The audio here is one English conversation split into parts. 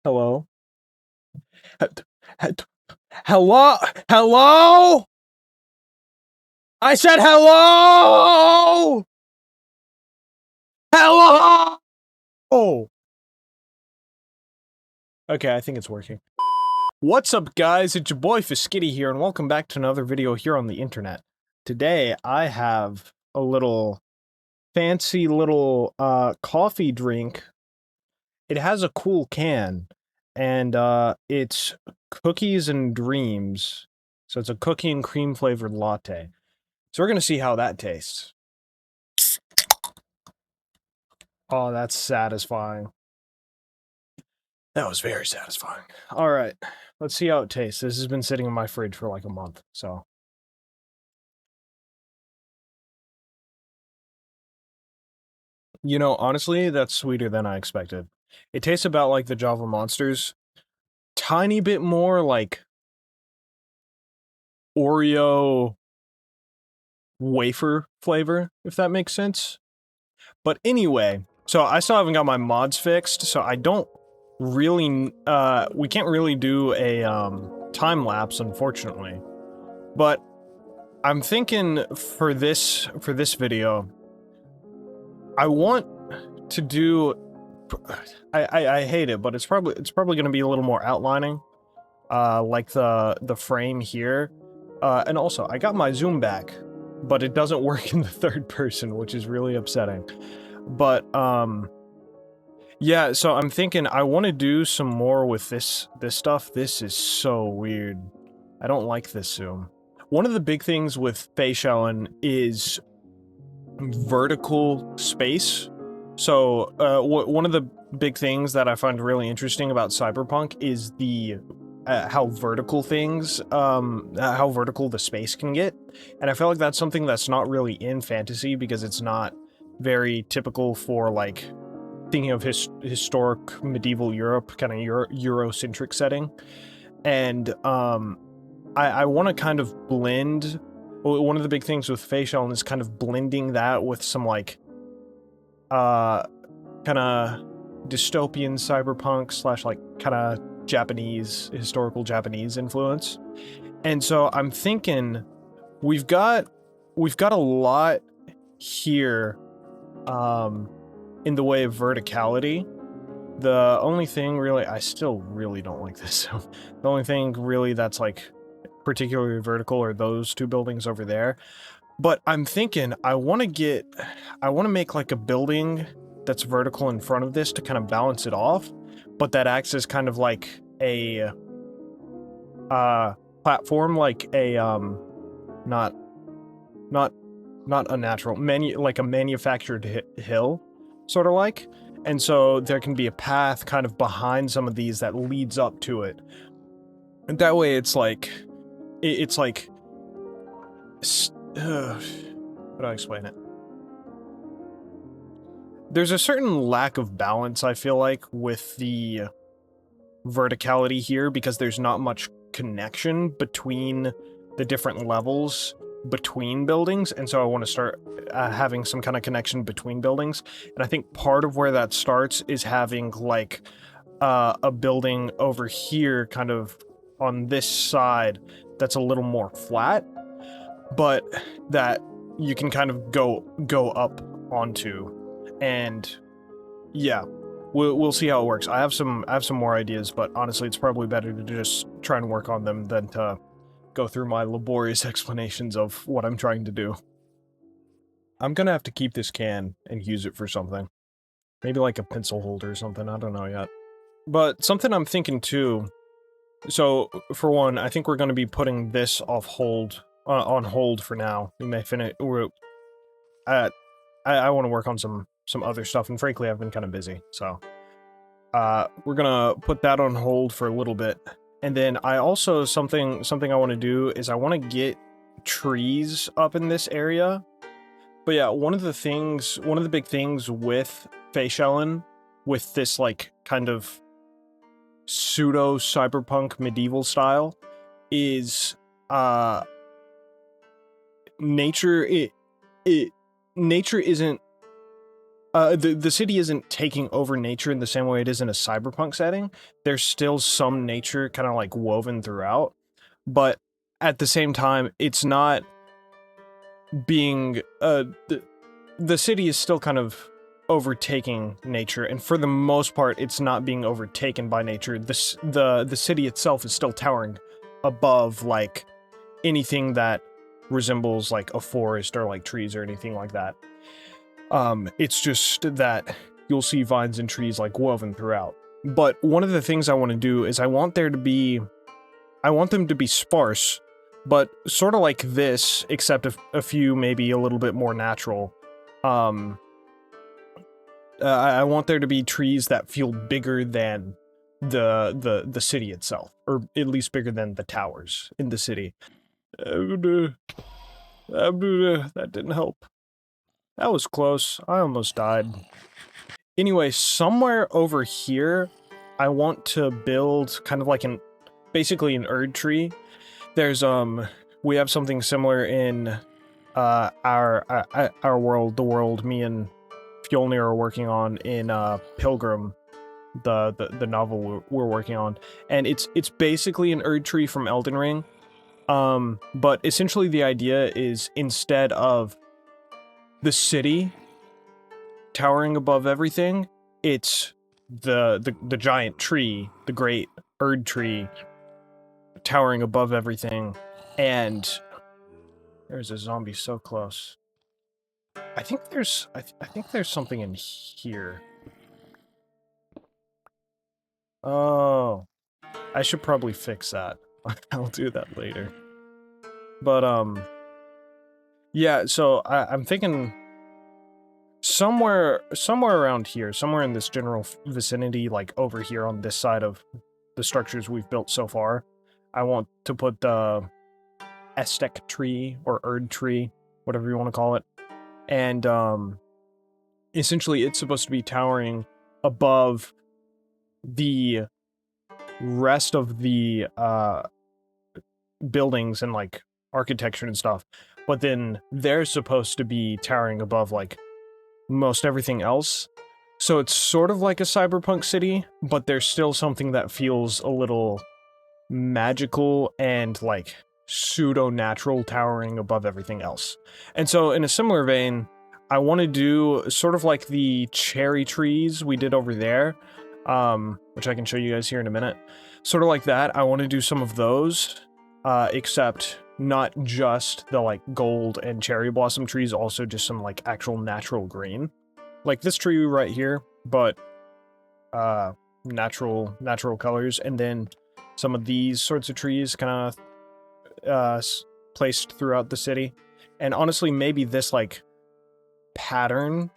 Hello? Hello? Hello? I said hello! Hello! Oh. Okay, I think it's working. What's up, guys? It's your boy Fiskitti here, and welcome back to another video here on the internet. Today, I have a little fancy little coffee drink. It has a cool can, and it's Cookies and Dreams. So it's a cookie and cream flavored latte. So we're gonna see how that tastes. Oh, that's satisfying. That was very satisfying. All right, let's see how it tastes. This has been sitting in my fridge for like a month, so. You know, honestly, that's sweeter than I expected. It tastes about like the Java Monsters. Tiny bit more like Oreo wafer flavor, if that makes sense. But anyway, so I still haven't got my mods fixed, so I don't really, we can't really do a, time lapse, unfortunately. But I'm thinking for this video, I want to do, I hate it, but it's probably gonna be a little more outlining, like the frame here. And also, I got my zoom back, but it doesn't work in the third person, which is really upsetting. But, yeah, so I'm thinking I want to do some more with this stuff. This is so weird. I don't like this zoom. One of the big things with faeschellin is vertical space. So, one of the big things that I find really interesting about cyberpunk is the how vertical things, how vertical the space can get. And I feel like that's something that's not really in fantasy because it's not very typical for, like, thinking of historic medieval Europe, kind of Eurocentric setting. And, I want to kind of blend. One of the big things with faeschellin is kind of blending that with some, like, kind of dystopian cyberpunk slash, like, kind of Japanese, historical Japanese influence. And so I'm thinking we've got a lot here, in the way of verticality. The only thing really, I still really don't like this. The only thing really that's like particularly vertical are those two buildings over there. But I'm thinking I want to make like a building that's vertical in front of this to kind of balance it off, but that acts as kind of like a platform, like a not not not a natural like a manufactured hill, sort of like. And so there can be a path kind of behind some of these that leads up to it. And that way it's like, it's like, how do I explain it? There's a certain lack of balance, I feel like, with the verticality here because there's not much connection between the different levels between buildings, and so I want to start having some kind of connection between buildings. And I think part of where that starts is having like a building over here kind of on this side that's a little more flat, but that you can kind of go up onto. And yeah, we'll see how it works. I have some more ideas, but honestly, it's probably better to just try and work on them than to go through my laborious explanations of what I'm trying to do. I'm gonna have to keep this can and use it for something. Maybe like a pencil holder or something, I don't know yet. But something I'm thinking too, so for one, I think we're gonna be putting this on hold for now. We may finish, I want to work on some other stuff, and frankly, I've been kind of busy, so we're gonna put that on hold for a little bit. And then I also, something I want to do is I want to get trees up in this area. But yeah, one of the big things with faeschellin, with this like kind of pseudo cyberpunk medieval style, is nature. Nature isn't the city isn't taking over nature in the same way it is in a cyberpunk setting. There's still some nature kind of like woven throughout, but at the same time, it's not being the city is still kind of overtaking nature, and for the most part, it's not being overtaken by nature. The city itself is still towering above like anything that resembles like a forest or like trees or anything like that. It's just that you'll see vines and trees like woven throughout. But one of the things I want to do is I want them to be sparse, but sort of like this, except a few maybe a little bit more natural. I want there to be trees that feel bigger than the city itself, or at least bigger than the towers in the city. That didn't help. That was close. I almost died. Anyway, somewhere over here, I want to build kind of like basically an Erd tree. There's we have something similar in our world, the world me and Fjolnir are working on in Pilgrim, the novel we're working on, and it's basically an Erd tree from Elden Ring. But essentially the idea is instead of the city towering above everything, it's the giant tree, the great Erd tree, towering above everything. And there's a zombie so close. I think there's I think there's something in here. Oh, I should probably fix that. I'll do that later. But yeah. So I'm thinking somewhere around here, somewhere in this general vicinity, like over here on this side of the structures we've built so far, I want to put the Aztec tree or Erd tree, whatever you want to call it, and essentially it's supposed to be towering above the rest of the buildings and like architecture and stuff, but then they're supposed to be towering above like most everything else. So it's sort of like a cyberpunk city, but there's still something that feels a little magical and like pseudo-natural, towering above everything else. And so in a similar vein, I want to do sort of like the cherry trees we did over there, which I can show you guys here in a minute. Sort of like that, I want to do some of those, except not just the like gold and cherry blossom trees, also just some like actual natural green. Like this tree right here, but natural colors, and then some of these sorts of trees kind of placed throughout the city. And honestly, maybe this like pattern,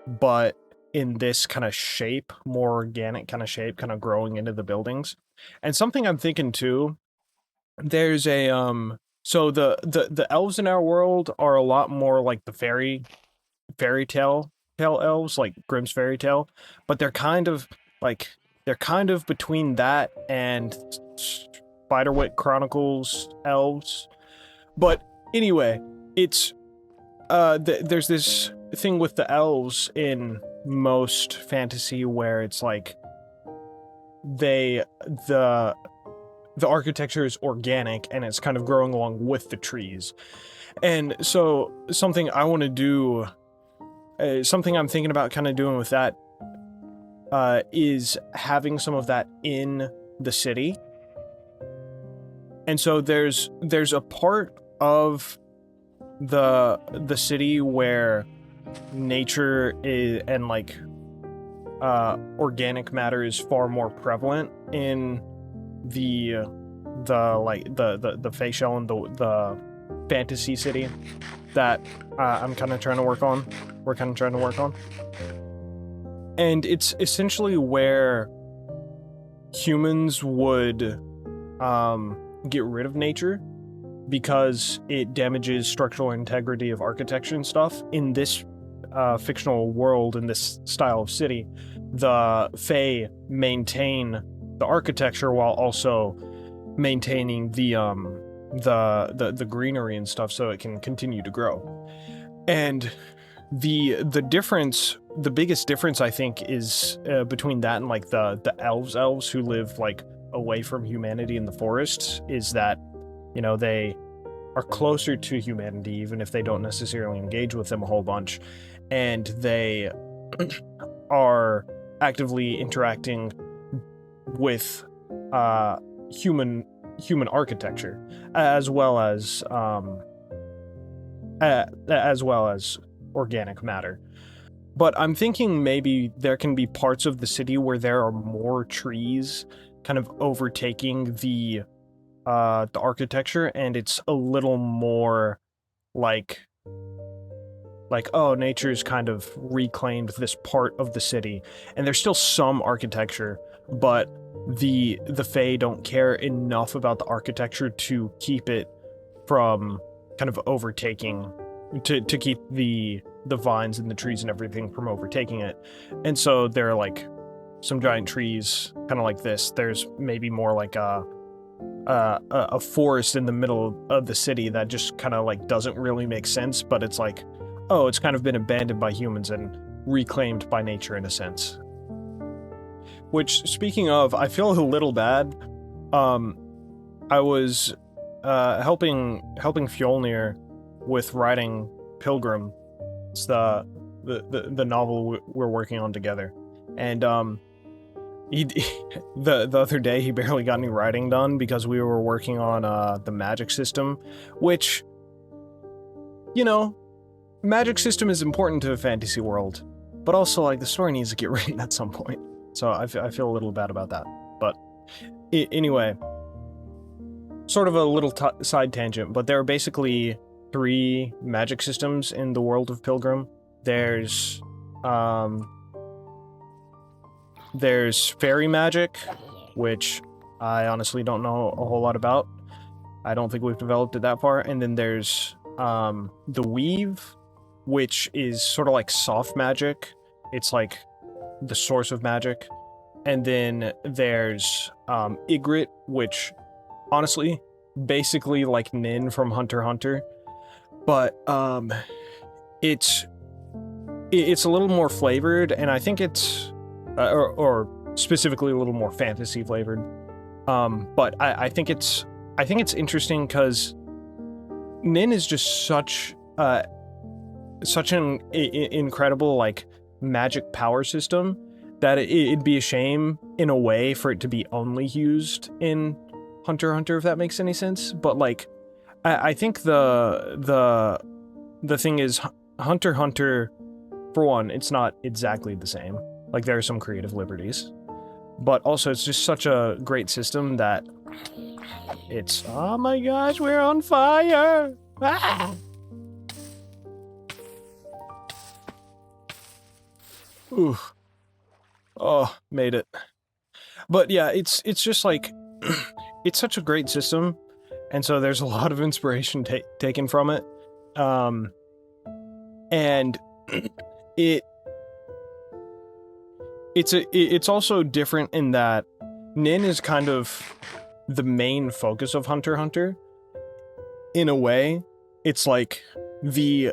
but in this kind of shape, more organic kind of shape, kind of growing into the buildings. And something I'm thinking too, there's a so the elves in our world are a lot more like the fairy tale elves, like Grimm's fairy tale, but they're kind of between that and Spiderwick Chronicles elves. But anyway, it's there's this thing with the elves in most fantasy where it's like the architecture is organic and it's kind of growing along with the trees. And so something I want to do, something I'm thinking about kind of doing with that, is having some of that in the city. And so there's a part of the city where nature is, and like organic matter is far more prevalent in the faeschellin, the fantasy city that I'm kind of trying to work on. We're kind of trying to work on. And it's essentially where humans would get rid of nature because it damages structural integrity of architecture and stuff. In this fictional world, in this style of city, the Fae maintain the architecture while also maintaining the greenery and stuff so it can continue to grow. And the difference, the biggest difference I think is between that and like the elves who live like away from humanity in the forests, is that, you know, they are closer to humanity even if they don't necessarily engage with them a whole bunch, and they are actively interacting with human architecture, as well as organic matter. But I'm thinking maybe there can be parts of the city where there are more trees kind of overtaking the architecture, and it's a little more like oh, nature's kind of reclaimed this part of the city, and there's still some architecture, but the Fae don't care enough about the architecture to keep it from kind of overtaking, to keep the vines and the trees and everything from overtaking it. And so there are like some giant trees kind of like this. There's maybe more like a forest in the middle of the city that just kind of like doesn't really make sense, but it's like, oh, it's kind of been abandoned by humans and reclaimed by nature in a sense. Which, speaking of, I feel a little bad. I was helping Fjolnir with writing Pilgrim. It's the novel we're working on together, and he the other day he barely got any writing done because we were working on the magic system, which, you know, magic system is important to a fantasy world, but also like the story needs to get written at some point. So I feel a little bad about that. But anyway, sort of a little side tangent, but there are basically 3 magic systems in the world of Pilgrim. There's fairy magic, which I honestly don't know a whole lot about. I don't think we've developed it that far. And then there's the weave, which is sort of like soft magic. It's like the source of magic. And then there's Ygritte, which honestly, basically like Nin from Hunter x Hunter, but it's a little more flavored, and I think it's or specifically a little more fantasy flavored. But I think it's interesting because Nin is just such an incredible like magic power system that it'd be a shame in a way for it to be only used in Hunter x Hunter, if that makes any sense. But like I think the thing is, Hunter x Hunter, for one, it's not exactly the same. Like, there are some creative liberties, but also it's just such a great system that it's, oh my gosh, we're on fire! Ah! Ooh. Oh, made it. But yeah, it's just like, it's such a great system, and so there's a lot of inspiration taken from it. And it's also different in that Nin is kind of the main focus of Hunter x Hunter. In a way, it's like really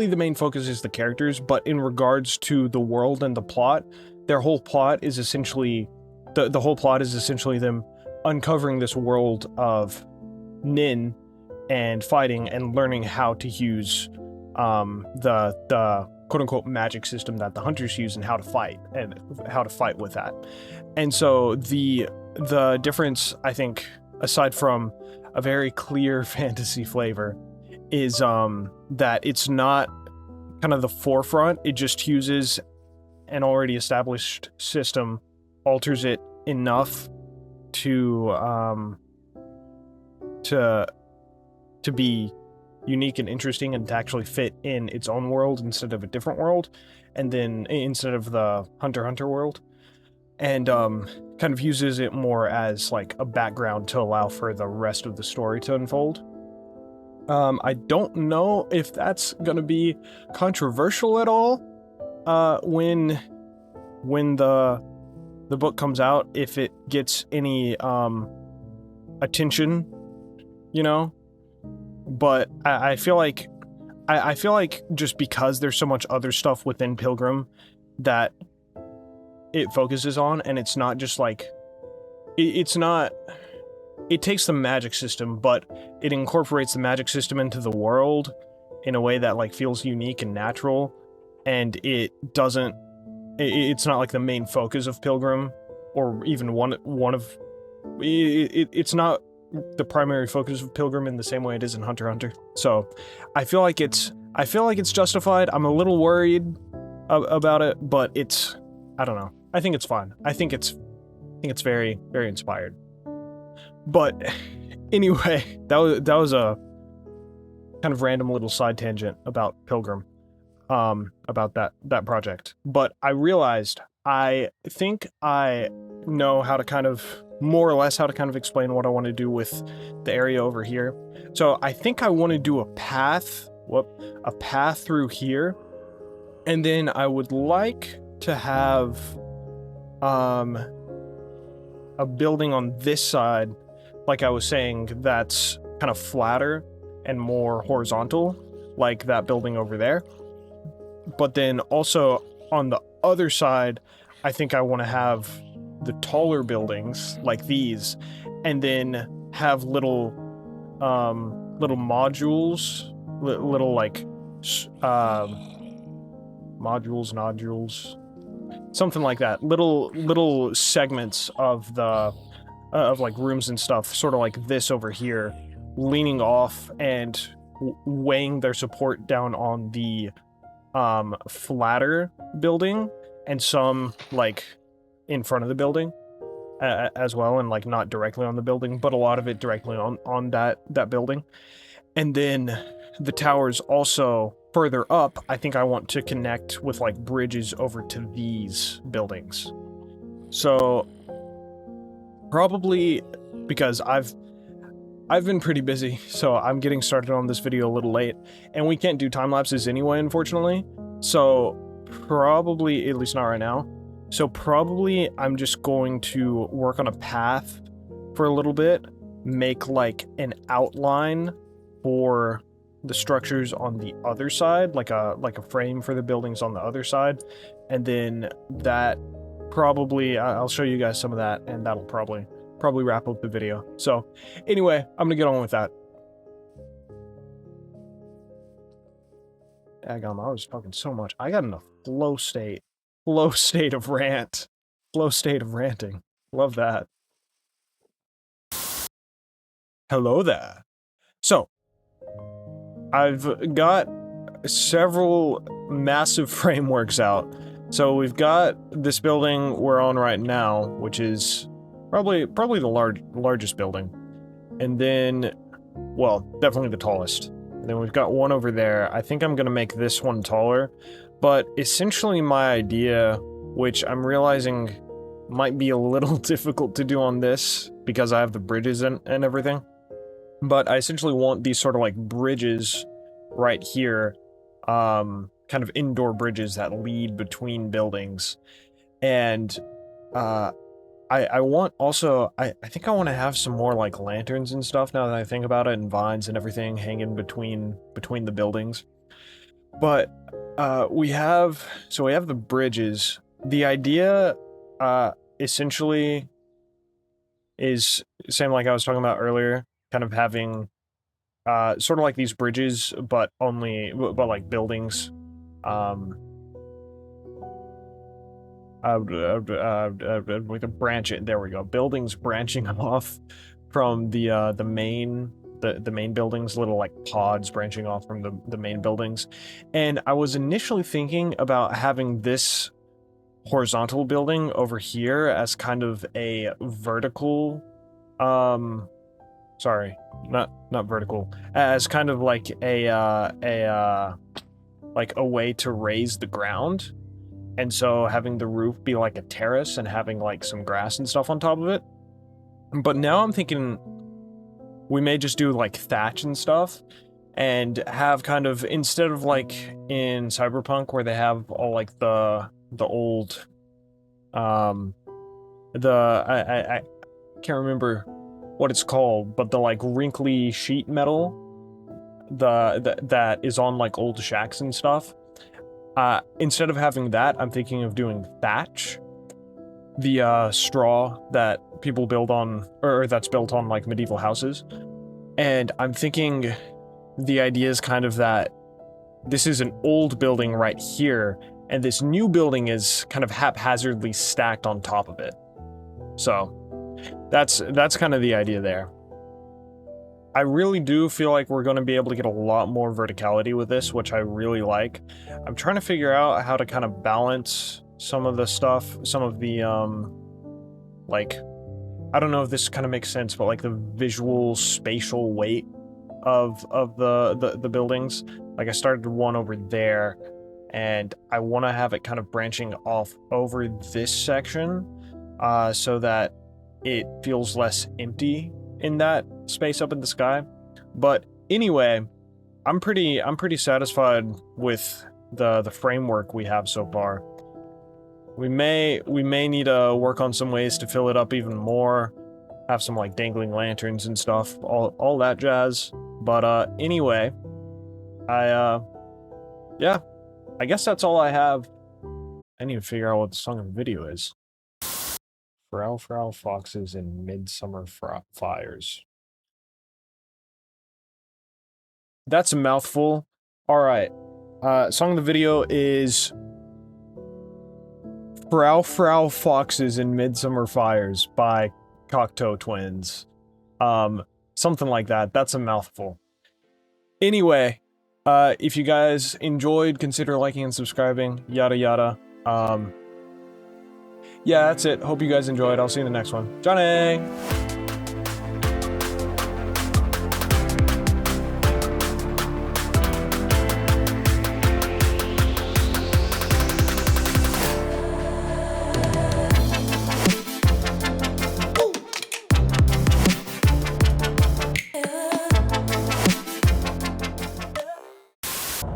the main focus is the characters, but in regards to the world and the plot, their whole plot is essentially the whole plot is essentially them uncovering this world of Nin and fighting and learning how to use the quote-unquote magic system that the hunters use and how to fight with that. And so the difference, I think, aside from a very clear fantasy flavor, is that it's not kind of the forefront. It just uses an already established system, alters it enough to be unique and interesting and to actually fit in its own world instead of a different world, and then instead of the Hunter x Hunter world, and kind of uses it more as like a background to allow for the rest of the story to unfold. I don't know if that's gonna be controversial at all when the book comes out, if it gets any attention, you know. But I feel like I feel like just because there's so much other stuff within Pilgrim that it focuses on, and it's not just like it's not it takes the magic system, but it incorporates the magic system into the world in a way that like feels unique and natural, and it doesn't it's not like the main focus of Pilgrim, or even one of it's not the primary focus of Pilgrim in the same way it is in Hunter x Hunter. So I feel like it's justified. I'm a little worried about it, but I don't know. I think it's fine. I think it's very, very inspired. But anyway, that was a kind of random little side tangent about Pilgrim, about that project. But I realized I think I know how to kind of more or less how to kind of explain what I want to do with the area over here. So I think I want to do a path through here, and then I would like to have a building on this side, like I was saying, that's kind of flatter and more horizontal, like that building over there. But then also on the other side, I think I want to have the taller buildings like these, and then have little modules, little like modules, nodules, something like that. Little segments of the of like rooms and stuff, sort of like this over here, leaning off and weighing their support down on the flatter building, and some like in front of the building as well, and like not directly on the building, but a lot of it directly on that building. And then the towers also further up, I think I want to connect with like bridges over to these buildings. So probably, because I've been pretty busy, so I'm getting started on this video a little late, and we can't do time lapses anyway, unfortunately. So probably, at least not right now. So probably I'm just going to work on a path for a little bit, make like an outline for the structures on the other side, like a frame for the buildings on the other side, and then that probably I'll show you guys some of that, and that'll probably wrap up the video. So anyway, I'm gonna get on with that. Daggum, I was talking so much. I got in a flow state of ranting. Love that. Hello there. So I've got several massive frameworks out. So we've got this building we're on right now, which is probably the largest building, and then, well, definitely the tallest. And then we've got one over there. I think I'm gonna make this one taller, but essentially my idea, which I'm realizing might be a little difficult to do on this because I have the bridges and everything, but I essentially want these sort of like bridges right here, kind of indoor bridges that lead between buildings. And I want also, I think I want to have some more like lanterns and stuff now that I think about it, and vines and everything hanging between the buildings. But we have the bridges. The idea essentially is same like I was talking about earlier, kind of having sort of like these bridges, but like buildings. We can branch it. There we go. Buildings branching off from the main buildings, little like pods branching off from the main buildings. And I was initially thinking about having this horizontal building over here as kind of a vertical, sorry, not vertical, as kind of like a way to raise the ground. And so having the roof be like a terrace and having like some grass and stuff on top of it. But now I'm thinking we may just do like thatch and stuff, and have kind of, instead of like in Cyberpunk where they have all like the old I can't remember what it's called, but the like wrinkly sheet metal that is on like old shacks and stuff. Instead of having that, I'm thinking of doing thatch, the straw that people build on, or that's built on like medieval houses. And I'm thinking the idea is kind of that this is an old building right here, and this new building is kind of haphazardly stacked on top of it. So that's kind of the idea there. I really do feel like we're going to be able to get a lot more verticality with this, which I really like. I'm trying to figure out how to kind of balance some of the stuff, some of the, like, I don't know if this kind of makes sense, but like the visual spatial weight of the buildings. Like I started one over there, and I want to have it kind of branching off over this section, so that it feels less empty in that space up in the sky. But anyway, I'm pretty satisfied with the framework we have so far. We may need to work on some ways to fill it up even more, have some like dangling lanterns and stuff, all that jazz. But anyway, yeah, I guess that's all I have. I need to figure out what the song of the video is. Frou-Frou foxes in Midsummer fires. That's a mouthful. All right. Song of the video is Frou-Frou foxes in Midsummer fires by Cocteau twins. Something like that. That's a mouthful. Anyway, if you guys enjoyed, consider liking and subscribing, yada yada. Yeah, that's it. Hope you guys enjoyed. I'll see you in the next one. Johnny!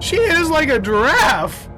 She is like a giraffe!